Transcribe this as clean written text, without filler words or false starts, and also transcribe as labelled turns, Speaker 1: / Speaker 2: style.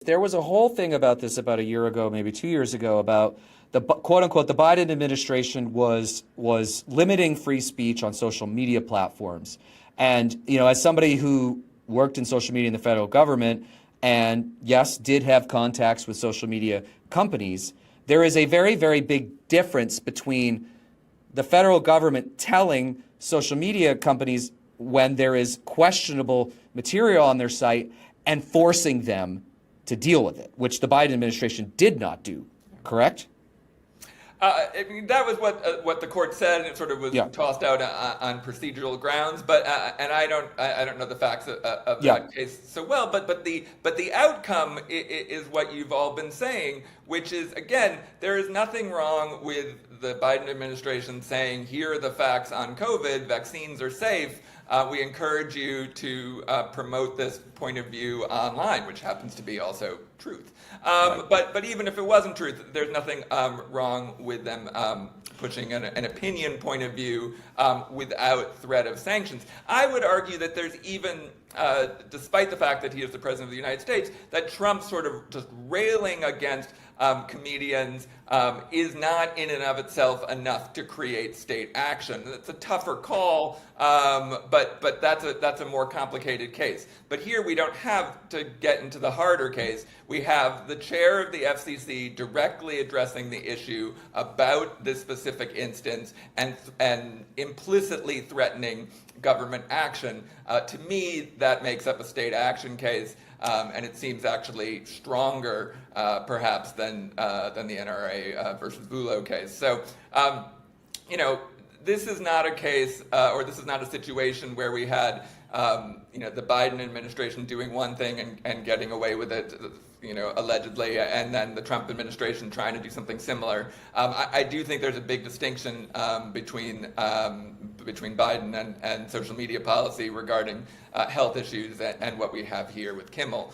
Speaker 1: there was a whole thing about this about a year ago, maybe 2 years ago, about the quote unquote the Biden administration was limiting free speech on social media platforms. And as somebody who worked in social media in the federal government and yes, did have contacts with social media companies, there is a very, very big difference between the federal government telling social media companies when there is questionable material on their site and forcing them to deal with it, which the Biden administration did not do, correct?
Speaker 2: I mean, that was what the court said, and it sort of was tossed out on procedural grounds. But and I don't know the facts of that case so well. But the outcome is what you've all been saying, which is, again, there is nothing wrong with the Biden administration saying, here are the facts on COVID, vaccines are safe. We encourage you to promote this point of view online, which happens to be also truth. But even if it wasn't truth, there's nothing wrong with them pushing an opinion point of view without threat of sanctions. I would argue that there's even, despite the fact that he is the president of the United States, that Trump sort of just railing against comedians is not in and of itself enough to create state action. It's a tougher call, but that's a more complicated case. But here we don't have to get into the harder case. We have the chair of the FCC directly addressing the issue about this specific instance and implicitly threatening government action. To me, that makes up a state action case. And it seems actually stronger, perhaps, than the NRA versus Bulow case. So, this is not a case, or this is not a situation where we had, the Biden administration doing one thing and getting away with it, allegedly, and then the Trump administration trying to do something similar. I do think there's a big distinction between Biden and social media policy regarding health issues and what we have here with Kimmel.